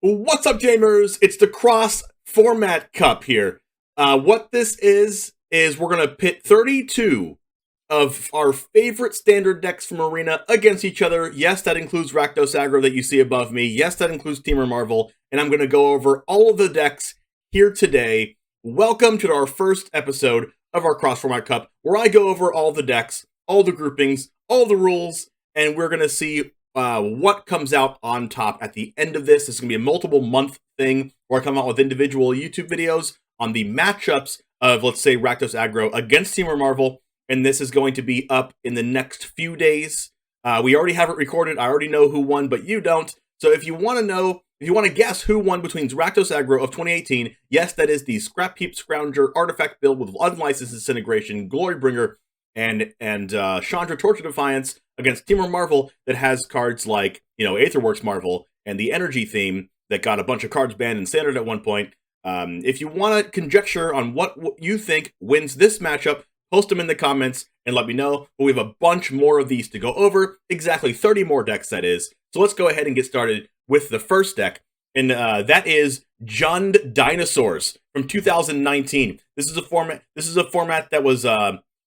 What's up, gamers? It's the Cross-Format Cup here. What this is we're going to pit 32 of our favorite standard decks from Arena against each other. Yes, that includes Rakdos Aggro that you see above me. Yes, that includes Temur Marvel. And I'm going to go over all of the decks here today. Welcome to our first episode of our Cross-Format Cup, where I go over all the decks, all the groupings, all the rules, and we're going to see what comes out on top at the end of this. This is going to be a multiple month thing where I come out with individual YouTube videos on the matchups of, let's say, Rakdos Aggro against Temur Marvel, and this is going to be up in the next few days. We already have it recorded. I already know who won, but you don't. So if you want to know, if you want to guess who won between Rakdos Aggro of 2018, yes, that is the Scrap Heap Scrounger artifact build with unlicensed Disintegration, Glorybringer, and Chandra Torture Defiance against Temur Marvel that has cards like, Aetherworks Marvel and the Energy theme that got a bunch of cards banned in Standard at one point. If you want to conjecture on what you think wins this matchup, post them in the comments and let me know. But we have a bunch more of these to go over. Exactly 30 more decks, that is. So let's go ahead and get started with the first deck. And that is Jund Dinosaurs from 2019. This is a format that was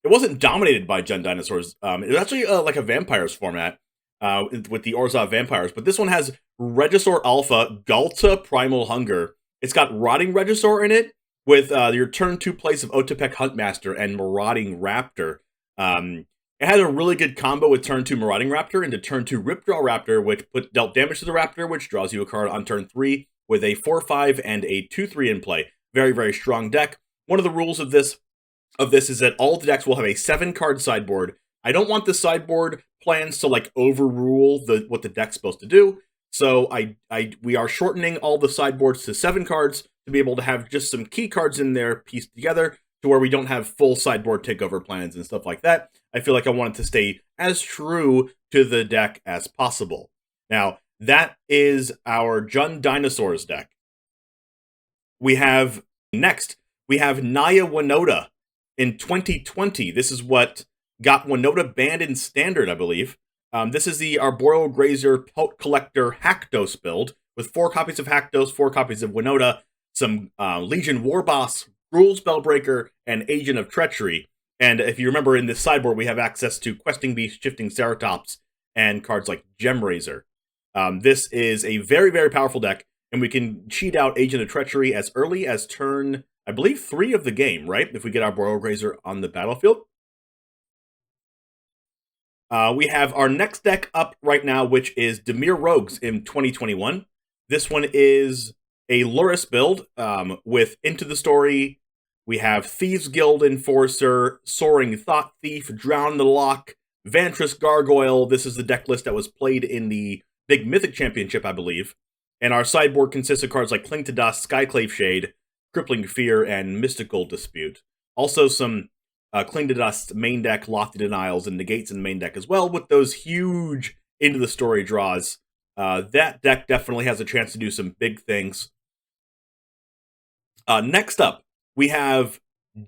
it wasn't dominated by Jund Dinosaurs. It was actually like a Vampires format with the Orza Vampires. But this one has Regisaur Alpha, Galta Primal Hunger. It's got Rotting Regisaur in it with your turn 2 plays of Otepec Huntmaster and Marauding Raptor. It had a really good combo with turn 2 Marauding Raptor into turn 2 Ripjaw Raptor, which dealt damage to the Raptor, which draws you a card on turn 3 with a 4/5 and a 2/3 in play. Very, very strong deck. One of the rules of this is that all the decks will have a 7-card sideboard. I don't want the sideboard plans to overrule what the deck's supposed to do. So we are shortening all the sideboards to 7 cards to be able to have just some key cards in there pieced together to where we don't have full sideboard takeover plans and stuff like that. I feel like I wanted to stay as true to the deck as possible. Now, that is our Jund Dinosaurs deck. We have Nia Winota. In 2020, this is what got Winota banned in Standard, I believe. This is the Arboreal Grazer Pelt Collector Hakdos build, with 4 copies of Hakdos, 4 copies of Winota, some Legion Warboss, Rules Spellbreaker, and Agent of Treachery. And if you remember, in this sideboard, we have access to Questing Beast, Shifting Ceratops, and cards like Gemrazor. This is a very, very powerful deck, and we can cheat out Agent of Treachery as early as turn, I believe, 3 of the game, right? If we get our Arboreal Grazer on the battlefield. We have our next deck up right now, which is Damir Rogues in 2021. This one is a Lurrus build with Into the Story. We have Thieves Guild Enforcer, Soaring Thought Thief, Drown the Lock, Vantress Gargoyle. This is the deck list that was played in the Big Mythic Championship, I believe. And our sideboard consists of cards like Cling to Dust, Skyclave Shade, Crippling Fear, and Mystical Dispute. Also some Cling to Dust main deck, Lofty Denials, and Negates in the main deck as well, with those huge Into the Story draws. That deck definitely has a chance to do some big things. Next up, we have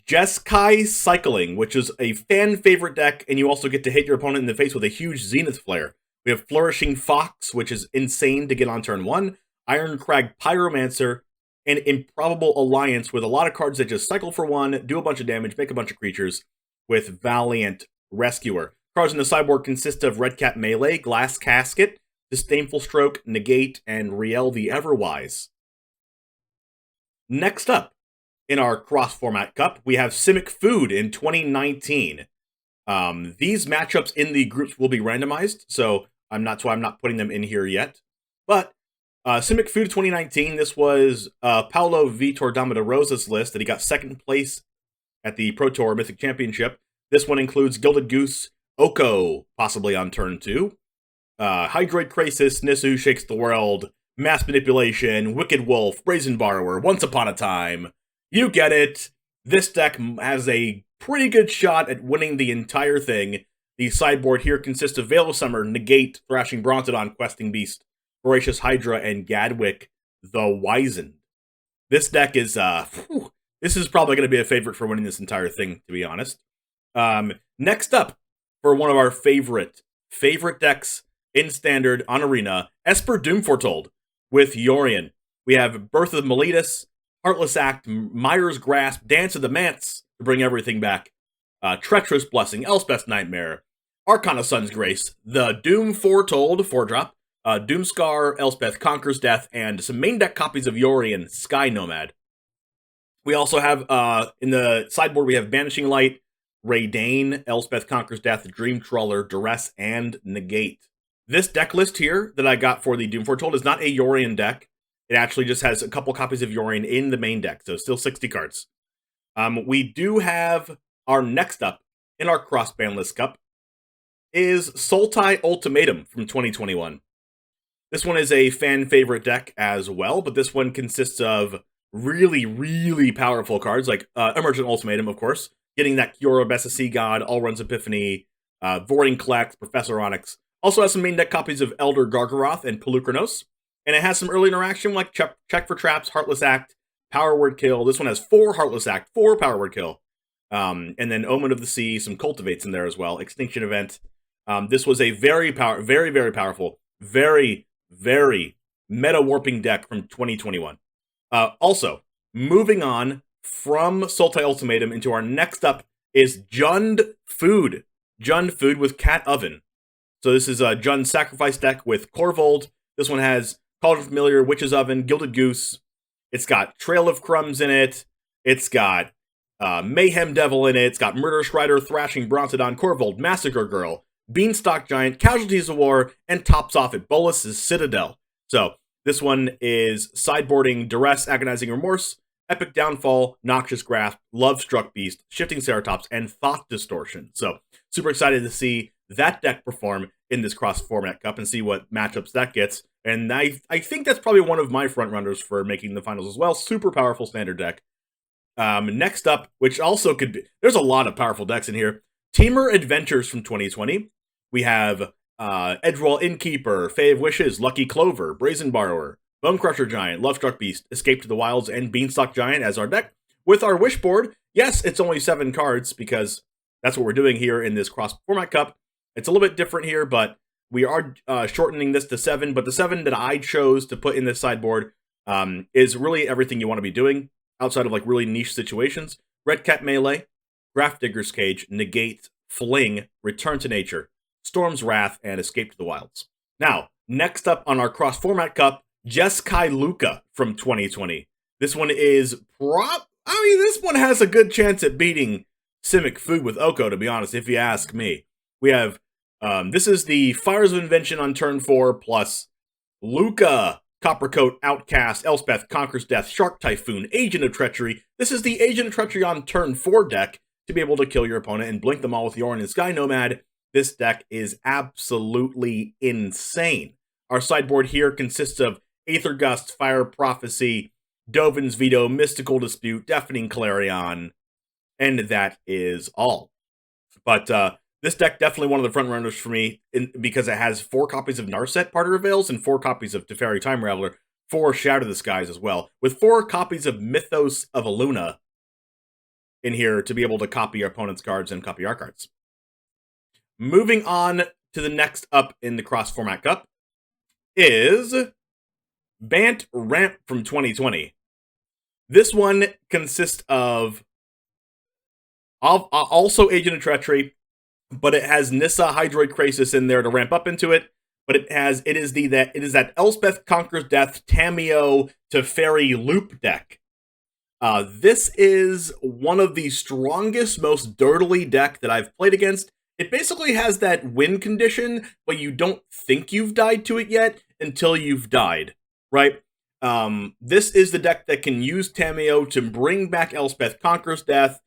Jeski Cycling, which is a fan-favorite deck, and you also get to hit your opponent in the face with a huge Zenith Flare. We have Flourishing Fox, which is insane to get on turn 1, Ironcrag Pyromancer, and Improbable Alliance with a lot of cards that just cycle for 1, do a bunch of damage, make a bunch of creatures, with Valiant Rescuer. Cards in the sideboard consist of Red Cat Melee, Glass Casket, Disdainful Stroke, Negate, and Riel the Everwise. Next up, in our Cross-Format Cup, we have Simic Food in 2019. These matchups in the groups will be randomized, so that's why I'm not putting them in here yet. But Simic Food 2019, this was Paulo Vitor Dama de Rosa's list that he got 2nd place at the Pro Tour Mythic Championship. This one includes Gilded Goose, Oko, possibly on turn 2, Hydroid Krasis, Nisu Shakes the World, Mass Manipulation, Wicked Wolf, Brazen Borrower, Once Upon a Time. You get it. This deck has a pretty good shot at winning the entire thing. The sideboard here consists of Veil of Summer, Negate, Thrashing Brontodon, Questing Beast, Voracious Hydra, and Gadwick the Wizened. This deck is, this is probably going to be a favorite for winning this entire thing, to be honest. Next up, for one of our favorite decks in Standard on Arena, Esper Doom Foretold with Yorion. We have Birth of Meletus, Heartless Act, Myers Grasp, Dance of the Manse to bring everything back, Treacherous Blessing, Elspeth's Nightmare, Arcana Sun's Grace, the Doom Foretold 4-drop, Doomscar, Elspeth Conquers Death, and some main deck copies of Yorion, Sky Nomad. We also have, in the sideboard, we have Banishing Light, Raydane, Elspeth Conquers Death, Dream Trawler, Duress, and Negate. This deck list here that I got for the Doom Foretold is not a Yorion deck. It actually just has a couple copies of Yorion in the main deck, so still 60 cards. We do have our next up in our cross-ban list cup is Tie Ultimatum from 2021. This one is a fan favorite deck as well, but this one consists of really, really powerful cards, like Emergent Ultimatum, of course, getting that Kiora, Best of Sea God, All Runs Epiphany, Voiding Collects, Professor Onyx. Also has some main deck copies of Elder Gargaroth and Pelucranos, and it has some early interaction like Check for Traps, Heartless Act, Power Word Kill. This one has 4 Heartless Act, 4 Power Word Kill, and then Omen of the Sea, some Cultivates in there as well, Extinction Event. This was a very, very powerful, very meta-warping deck from 2021. Also, moving on from Tie Ultimatum into our next up is Jund Food. Jund Food with Cat Oven. So this is a Jund Sacrifice deck with Korvold. This one has Cauldron Familiar, Witch's Oven, Gilded Goose. It's got Trail of Crumbs in it. It's got Mayhem Devil in it. It's got Murder Strider, Thrashing Brontodon, Korvold, Massacre Girl, Beanstalk Giant, Casualties of War, and tops off at Bolus's Citadel. So this one is sideboarding Duress, Agonizing Remorse, Epic Downfall, Noxious Grasp, Love Struck Beast, Shifting Ceratops, and Thought Distortion. So super excited to see that deck perform in this cross-format cup and see what matchups that gets. And I think that's probably one of my front runners for making the finals as well. Super powerful standard deck. Next up, which also could be, there's a lot of powerful decks in here. Teamer Adventures from 2020. We have Edgewall Innkeeper, Fae of Wishes, Lucky Clover, Brazen Borrower, Bone Crusher Giant, Lovestruck Beast, Escape to the Wilds, and Beanstalk Giant as our deck. With our wish board, yes, it's only 7 cards because that's what we're doing here in this cross-format cup. It's a little bit different here, but we are shortening this to 7. But the 7 that I chose to put in this sideboard is really everything you want to be doing outside of like really niche situations. Red Cat Melee, Grafdigger's Cage, Negate, Fling, Return to Nature, Storm's Wrath, and Escape to the Wilds. Now, next up on our cross-format cup, Jeski Cycling from 2020. This one is this one has a good chance at beating Simic Food with Oko, to be honest, if you ask me. We have, this is the Fires of Invention on turn 4, plus Luca, Coppercoat, Outcast, Elspeth, Conquers Death, Shark Typhoon, Agent of Treachery. This is the Agent of Treachery on turn 4 deck to be able to kill your opponent and blink them all with Yorion and Sky Nomad. This deck is absolutely insane. Our sideboard here consists of Aether Gust, Fire Prophecy, Dovin's Veto, Mystical Dispute, Deafening Clarion, and that is all. But this deck definitely one of the front runners for me because it has 4 copies of Narset Parter Veils and 4 copies of Teferi Time Raveler, 4 Shatter the Skies as well, with 4 copies of Mythos of Aluna in here to be able to copy your opponent's cards and copy our cards. Moving on to the next up in the cross-format cup is Bant Ramp from 2020. This one consists of also Agent of Treachery, but it has Nissa Hydroid Krasis in there to ramp up into it. But it is that Elspeth Conquers Death Tameo Teferi loop deck. This is one of the strongest, most dirtily deck that I've played against. It basically has that win condition, but you don't think you've died to it yet until you've died, right? This is the deck that can use Tameo to bring back Elspeth Conquers Death,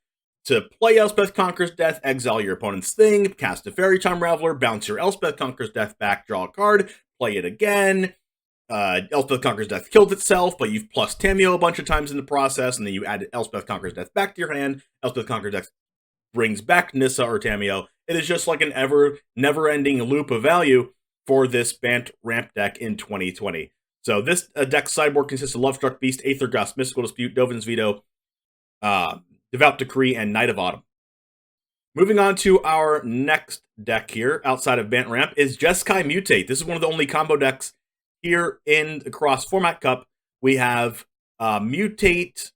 to play Elspeth Conquers Death, exile your opponent's thing, cast a Fairy Time Raveler, bounce your Elspeth Conquers Death back, draw a card, play it again. Elspeth Conquers Death killed itself, but you've plus Tameo a bunch of times in the process, and then you add Elspeth Conquers Death back to your hand. Elspeth Conquers Death brings back Nissa or Tameo. It is just like an never-ending loop of value for this Bant Ramp deck in 2020. So this deck sideboard consists of Lovestruck Beast, Aether Gust, Mystical Dispute, Dovin's Veto, Devout Decree, and Night of Autumn. Moving on to our next deck here, outside of Bant Ramp, is Jeski Mutate. This is one of the only combo decks here in the Cross-Format Cup we have Mutate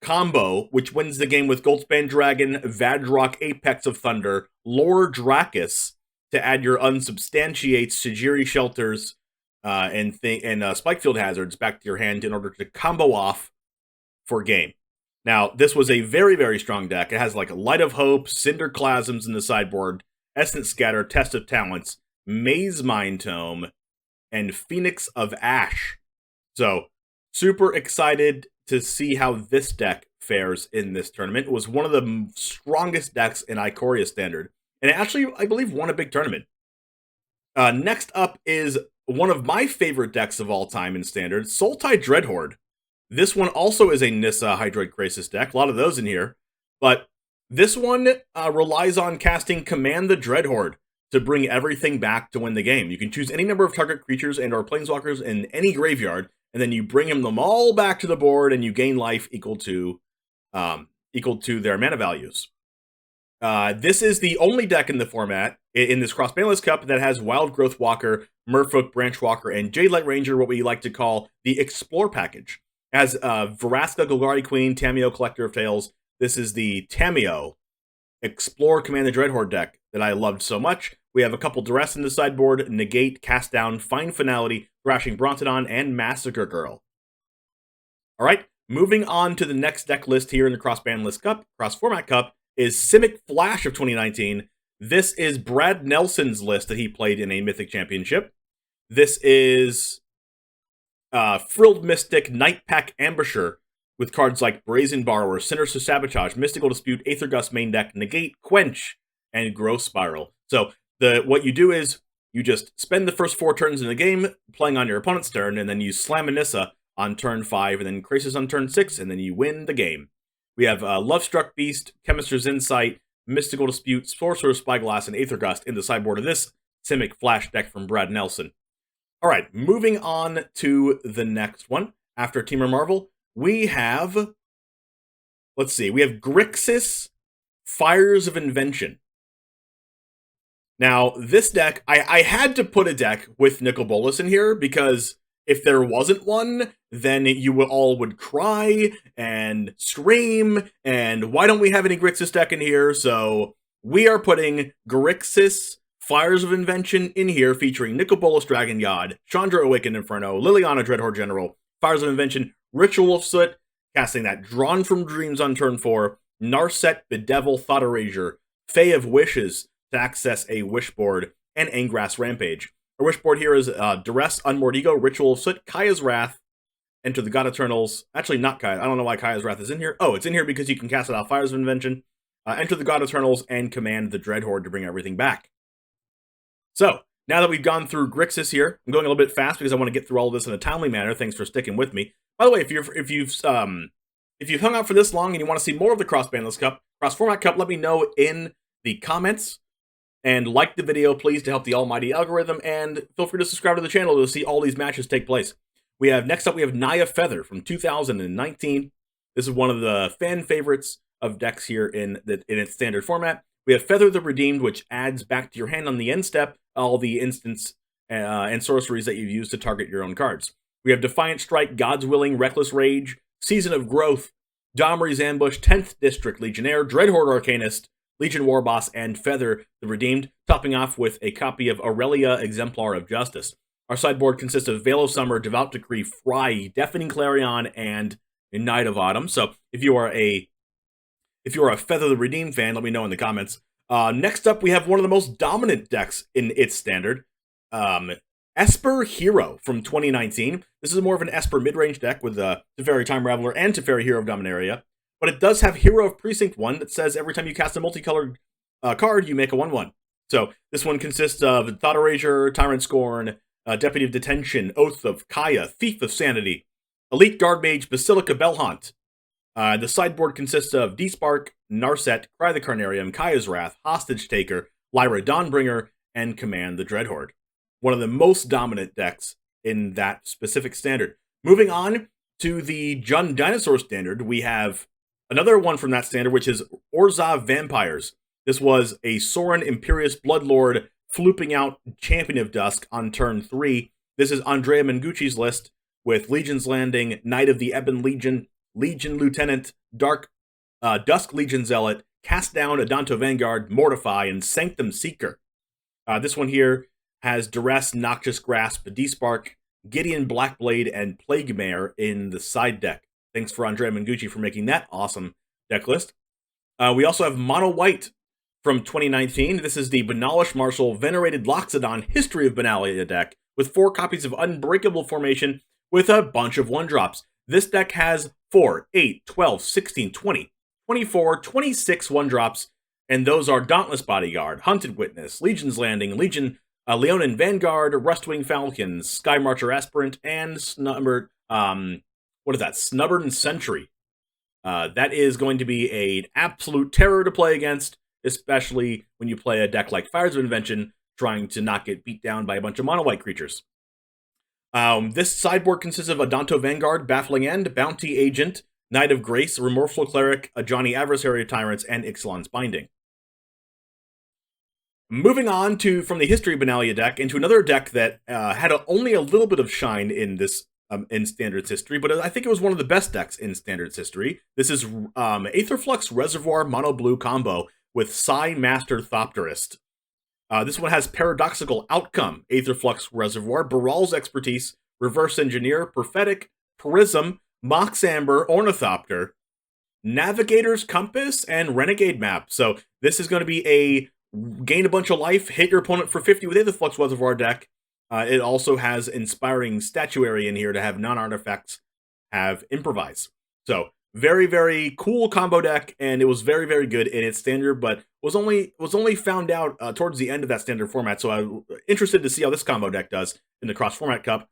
combo, which wins the game with Goldspan Dragon, Vadrock Apex of Thunder, Lore Dracus to add your unsubstantiates, Sajiri Shelters, and Spikefield Hazards back to your hand in order to combo off for game. Now, this was a very, very strong deck. It has like Light of Hope, Cinder Clasms in the sideboard, Essence Scatter, Test of Talents, Maze Mind Tome, and Phoenix of Ash. So, super excited to see how this deck fares in this tournament. It was one of the strongest decks in Ikoria Standard, and it actually, I believe, won a big tournament. Next up is one of my favorite decks of all time in Standard, Sultai Dreadhorde. This one also is a Nissa Hydroid Krasis deck, a lot of those in here, but this one relies on casting Command the Dreadhorde to bring everything back to win the game. You can choose any number of target creatures and or planeswalkers in any graveyard, and then you bring them all back to the board, and you gain life equal to their mana values. This is the only deck in the format, in this Cross-Banless Cup, that has Wild Growth Walker, Merfolk Branch Walker, and Jadelight Ranger, what we like to call the Explore package. It has Vraska, Golgari Queen, Tamiyo, Collector of Tales. This is the Tamiyo Explore Command the Dreadhorde deck that I loved so much. We have a couple Duress in the sideboard, Negate, Cast Down, Fine Finality, Thrashing Brontodon, and Massacre Girl. Alright, moving on to the next deck list here in the Cross-Banless Cup, Cross-Format Cup, is Simic Flash of 2019. This is Brad Nelson's list that he played in a Mythic Championship. This is Frilled Mystic, Night Pack Ambusher, with cards like Brazen Borrower, Sinister Sabotage, Mystical Dispute, Aether Gust main deck, Negate, Quench, and Growth Spiral. So what you do is you just spend the first 4 turns in the game playing on your opponent's turn, and then you slam a Nissa on turn 5, and then Krasis on turn 6, and then you win the game. We have Lovestruck Beast, Chemist's Insight, Mystical Dispute, Sorcerer's Spyglass, and Aether Gust in the sideboard of this Simic Flash deck from Brad Nelson. Alright, moving on to the next one. After Temur Marvel, we have, we have Grixis, Fires of Invention. Now, this deck, I had to put a deck with Nicol Bolas in here, because if there wasn't one, then you all would cry and scream, and why don't we have any Grixis deck in here? So, we are putting Grixis, Fires of Invention in here, featuring Nicol Bolas Dragon God, Chandra Awakened Inferno, Liliana Dreadhorde General, Fires of Invention, Ritual of Soot, casting that Drawn from Dreams on turn 4, Narset, Bedevil, Thought Erasure, Fae of Wishes to access a wish board, and Angrass Rampage. Our wish board here is Duress, Unmoored Ego, Ritual of Soot, Kaya's Wrath, Enter the God Eternals. Actually, not Kaya. I don't know why Kaya's Wrath is in here. Oh, it's in here because you can cast it off Fires of Invention, Enter the God Eternals, and Command the Dreadhorde to bring everything back. So, now that we've gone through Grixis here, I'm going a little bit fast because I want to get through all of this in a timely manner. Thanks for sticking with me. By the way, if you've hung out for this long and you want to see more of the Cross-Banless Cup, Cross-Format Cup, let me know in the comments. And like the video, please, to help the almighty algorithm. And feel free to subscribe to the channel to see all these matches take place. Next up, we have Nia Feather from 2019. This is one of the fan favorites of decks here in its standard format. We have Feather the Redeemed, which adds back to your hand on the end step all the instants and sorceries that you've used to target your own cards. We have Defiant Strike, God's Willing, Reckless Rage, Season of Growth, Domri's Ambush, 10th District Legionnaire, Dreadhorde Arcanist, Legion Warboss, and Feather the Redeemed, topping off with a copy of Aurelia, Exemplar of Justice. Our sideboard consists of Veil of Summer, Devout Decree, Fry, Deafening Clarion, and Night of Autumn. So if you are a Feather the Redeemed fan, let me know in the comments. Next up, we have one of the most dominant decks in its standard, Esper Hero from 2019. This is more of an Esper mid-range deck with Teferi Time Raveler and Teferi Hero of Dominaria, but it does have Hero of Precinct 1 that says every time you cast a multicolored card, you make a 1/1. So this one consists of Thought Erasure, Tyrant Scorn, Deputy of Detention, Oath of Kaya, Thief of Sanity, Elite Guard Mage, Basilica Bellhaunt. The sideboard consists of Despark, Narset, Cry the Carnarium, Kaya's Wrath, Hostage Taker, Lyra Dawnbringer, and Command the Dreadhorde. One of the most dominant decks in that specific standard. Moving on to the Jund Dinosaur standard, we have another one from that standard, which is Orza Vampires. This was a Sorin Imperious Bloodlord flooping out Champion of Dusk on turn 3. This is Andrea Mengucci's list with Legion's Landing, Knight of the Ebon Legion, Legion Lieutenant, Dusk Legion Zealot, Cast Down, Adanto Vanguard, Mortify, and Sanctum Seeker. This one here has Duress, Noxious Grasp, Despark, Gideon Blackblade, and Plague Mare in the side deck. Thanks for Andrea Mengucci for making that awesome deck list. We also have Mono White from 2019. This is the Banalish Marshal Venerated Loxodon History of Benalia deck with 4 copies of Unbreakable Formation with a bunch of 1-drops. This deck has 4, 8, 12, 16, 20, 24, 26 1-drops, and those are Dauntless Bodyguard, Hunted Witness, Legion's Landing, Leonin Vanguard, Rustwing Falcon, Sky Marcher Aspirant, and Snubbered Sentry. That is going to be an absolute terror to play against, especially when you play a deck like Fires of Invention, trying to not get beat down by a bunch of mono-white creatures. This sideboard consists of Adanto Vanguard, Baffling End, Bounty Agent, Knight of Grace, Remorseful Cleric, Ajani Adversary of Tyrants, and Ixalan's Binding. Moving on from the History of Benalia deck into another deck that had only a little bit of shine in this in Standard's history, but I think it was one of the best decks in Standard's history. This is Aetherflux Reservoir Mono Blue combo with Psy Master Thopterist. This one has Paradoxical Outcome, Aetherflux Reservoir, Baral's Expertise, Reverse Engineer, Prophetic, Prism, Mox Amber, Ornithopter, Navigator's Compass, and Renegade Map. So this is going to be a gain a bunch of life, hit your opponent for 50 with Aetherflux Reservoir deck. It also has Inspiring Statuary in here to have non-artifacts have Improvise. So very, very cool combo deck, and it was very, very good in its standard, but was only found out towards the end of that standard format, so I'm interested to see how this combo deck does in the Cross-Format Cup.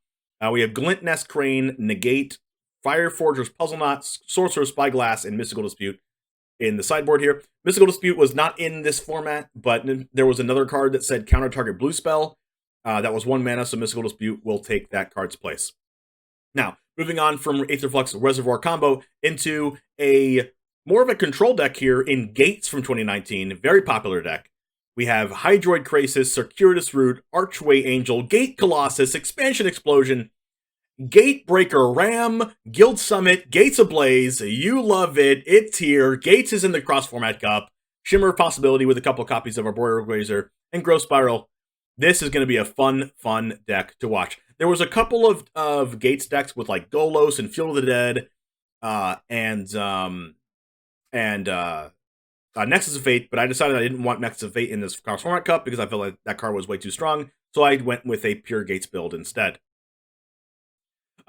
We have Glint Nest Crane, Negate, Fireforger's Puzzle Knot, Sorcerer's Spyglass, and Mystical Dispute in the sideboard here. Mystical Dispute was not in this format, but there was another card that said Counter Target Blue Spell. That was 1 mana, so Mystical Dispute will take that card's place. Now, moving on from Aetherflux Reservoir combo into more of a control deck here in Gates from 2019, very popular deck. We have Hydroid Krasis, Circuitous Root, Archway Angel, Gate Colossus, Expansion Explosion, Gatebreaker Ram, Guild Summit, Gates Ablaze. You love it. It's here. Gates is in the Cross-Format Cup. Shimmer Possibility with a couple copies of Arboreal Grazer, and Growth Spiral. This is going to be a fun deck to watch. There was a couple of Gates decks with like Golos and Field of the Dead, and Nexus of Fate, but I decided I didn't want Nexus of Fate in this Cross-Format Cup because I felt like that card was way too strong, so I went with a pure Gates build instead.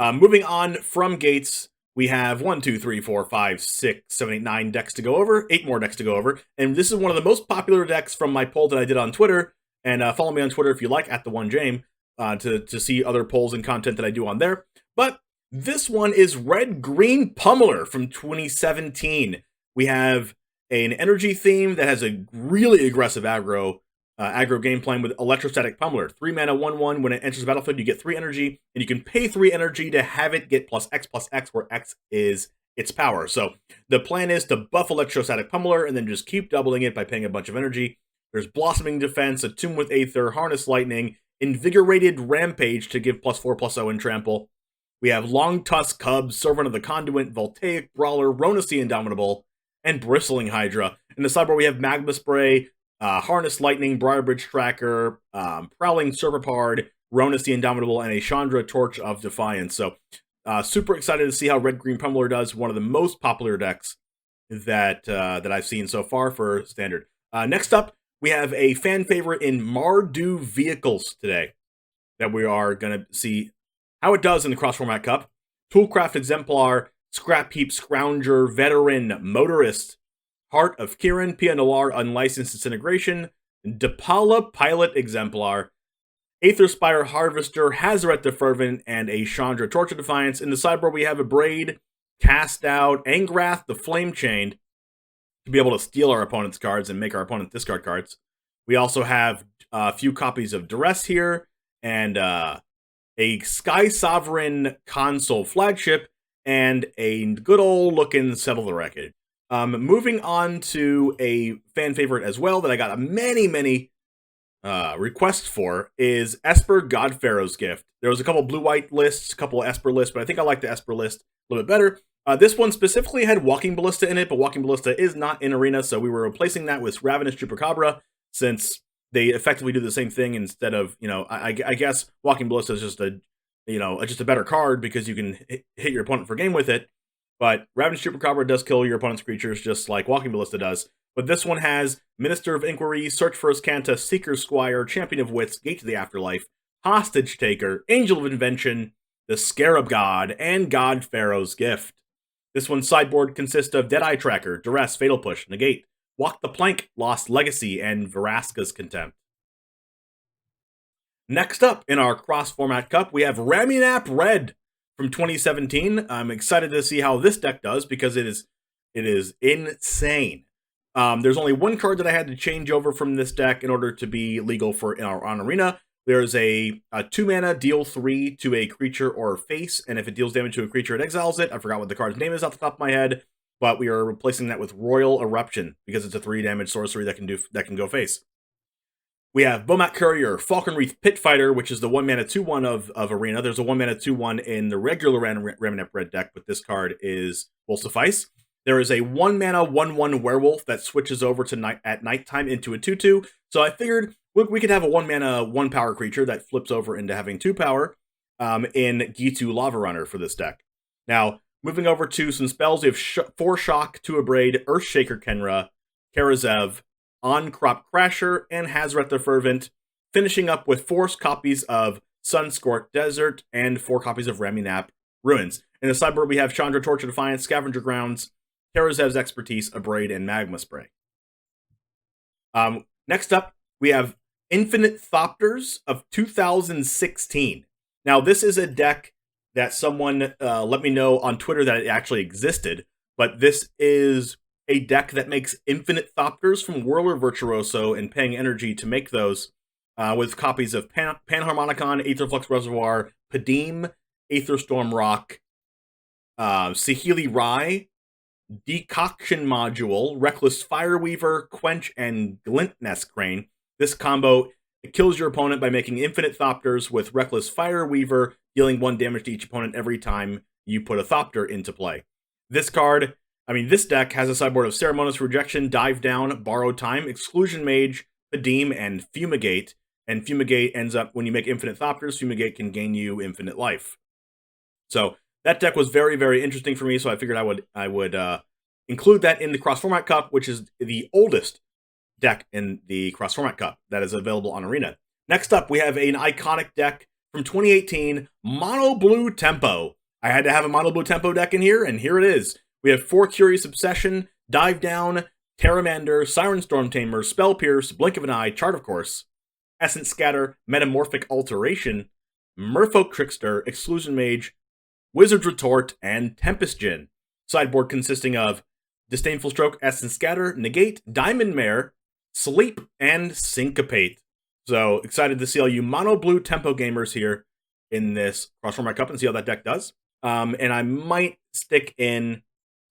Moving on from Gates, we have 1, 2, 3, 4, 5, 6, 7, 8, 9 decks to go over, 8 more decks to go over, and this is one of the most popular decks from my poll that I did on Twitter, and follow me on Twitter if you like, @the1jame, to see other polls and content that I do on there. But this one is Red Green Pummeler from 2017. We have an energy theme that has a really aggressive aggro game plan with Electrostatic Pummeler. 3 mana, 1/1. When it enters the battlefield, you get 3 energy, and you can pay 3 energy to have it get +X, where X is its power. So the plan is to buff Electrostatic Pummeler and then just keep doubling it by paying a bunch of energy. There's Blossoming Defense, Attune with Aether, Harness Lightning, Invigorated Rampage to give +4/+0 in Trample. We have Long Tusk Cub, Servant of the Conduit, Voltaic Brawler, Ronus the Indomitable, and Bristling Hydra. In the sideboard, we have Magma Spray, Harness Lightning, Briarbridge Tracker, Prowling Serpapard, Ronus the Indomitable, and a Chandra Torch of Defiance. So, super excited to see how Red Green Pummeler does. One of the most popular decks that I've seen so far for Standard. Next up, we have a fan favorite in Mardu Vehicles today that we are going to see how it does in the Cross-Format Cup. Toolcraft Exemplar, Scrap Heap Scrounger, Veteran, Motorist, Heart of Kirin, Pia Noir, Unlicensed Disintegration, Depala Pilot Exemplar, Aetherspire Harvester, Hazaret the Fervent, and a Chandra Torch of Defiance. In the sideboard, we have a Braid, Cast Out, Angrath the Flame Chained, to be able to steal our opponent's cards and make our opponent discard cards. We also have a few copies of Duress here, and a Sky Sovereign console flagship, and a good old looking Settle the Wreckage. Moving on to a fan favorite as well that I got many request for is Esper Godpharaoh's Gift. There was a couple blue-white lists, a couple Esper lists, but I think I like the Esper list a little bit better. This one specifically had Walking Ballista in it, but Walking Ballista is not in Arena, so we were replacing that with Ravenous Chupacabra, since they effectively do the same thing instead of, I guess Walking Ballista is just a better card because you can hit your opponent for game with it, but Ravenous Chupacabra does kill your opponent's creatures just like Walking Ballista does. But this one has Minister of Inquiry, Search for Ascanta, Seeker Squire, Champion of Wits, Gate to the Afterlife, Hostage Taker, Angel of Invention, the Scarab God, and Godpharaoh's Gift. This one's sideboard consists of Deadeye Tracker, Duress, Fatal Push, Negate, Walk the Plank, Lost Legacy, and Vraska's Contempt. Next up in our Cross-Format Cup, we have Ramunap Red from 2017. I'm excited to see how this deck does because it is insane. There's only one card that I had to change over from this deck in order to be legal on Arena. There's a 2-mana deal 3 to a creature or face, and if it deals damage to a creature, it exiles it. I forgot what the card's name is off the top of my head, but we are replacing that with Royal Eruption because it's a 3-damage sorcery that can go face. We have Bomat Courier, Falconwreath Pitfighter, which is the 1-mana 2/1 of Arena. There's a 1-mana 2/1 in the regular Ramunap Red deck, but this card will suffice. There is a 1-mana 1/1 Werewolf that switches over to at nighttime into a 2/2. So I figured we could have a 1-mana 1-power creature that flips over into having 2 power in Gitu Lava Runner for this deck. Now, moving over to some spells, we have 4 Shock, 2 Abrade, Earthshaker Kenra, Karazev, On-Crop Crasher, and Hazret the Fervent, finishing up with 4 copies of Sunscorched Desert and 4 copies of Ramunap Ruins. In the sideboard, we have Chandra, Torch of Defiance, Scavenger Grounds, Karazev's Expertise, Abrade, and Magma Spray. Next up, we have Infinite Thopters of 2016. Now, this is a deck that someone let me know on Twitter that it actually existed, but this is a deck that makes Infinite Thopters from Whirler Virtuoso and paying energy to make those with copies of Panharmonicon, Aetherflux Reservoir, Padim, Aetherstorm Rock, Saheeli Rai, Decoction Module, Reckless Fireweaver, Quench, and Glintnest Crane. This combo kills your opponent by making Infinite Thopters with Reckless Fireweaver, dealing 1 damage to each opponent every time you put a Thopter into play. This deck has a sideboard of Ceremonious Rejection, Dive Down, Borrowed Time, Exclusion Mage, Padim, and Fumigate. And Fumigate ends up, when you make Infinite Thopters, Fumigate can gain you infinite life. So that deck was very, very interesting for me, so I figured I would include that in the Cross-Format Cup, which is the oldest deck in the Cross-Format Cup that is available on Arena. Next up, we have an iconic deck from 2018, Mono Blue Tempo. I had to have a Mono Blue Tempo deck in here, and here it is. We have 4 Curious Obsession, Dive Down, Terramander, Siren Storm Tamer, Spell Pierce, Blink of an Eye, Chart of Course, Essence Scatter, Metamorphic Alteration, Merfolk Trickster, Exclusion Mage, Wizard's Retort, and Tempest Djinn. Sideboard consisting of Disdainful Stroke, Essence Scatter, Negate, Diamond Mare, Sleep, and Syncopate. So excited to see all you Mono Blue Tempo gamers here in this Cross-Format Cup and see how that deck does. And I might stick in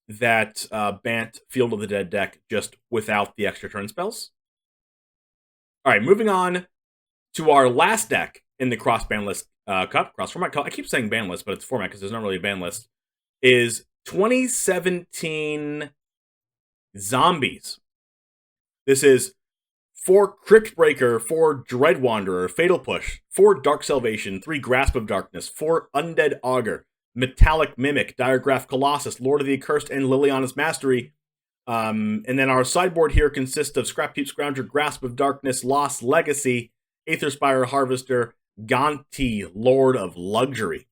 that Bant Field of the Dead deck just without the extra turn spells. All right, moving on to our last deck in the Cross-Format Cup. I keep saying ban list, but it's format because there's not really a ban list. Is 2017 Zombies. This is 4 Cryptbreaker, 4 Dread Wanderer, Fatal Push, 4 Dark Salvation, 3 Grasp of Darkness, 4 Undead Augur, Metallic Mimic, Diregraph Colossus, Lord of the Accursed, and Liliana's Mastery. And then our sideboard here consists of Scrapheap Scrounger, Grasp of Darkness, Lost Legacy, Aetherspire Harvester, Gonti, Lord of Luxury.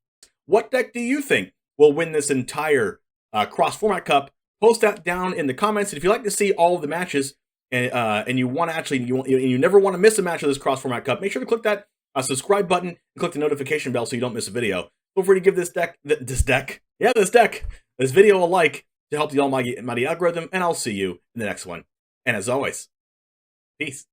What deck do you think will win this entire Cross-Format Cup? Post that down in the comments. And if you'd like to see all of the matches, and you want to you never want to miss a match of this Cross-Format Cup, make sure to click that subscribe button and click the notification bell so you don't miss a video. Feel free to give this video a like to help the almighty algorithm, and I'll see you in the next one. And as always, peace.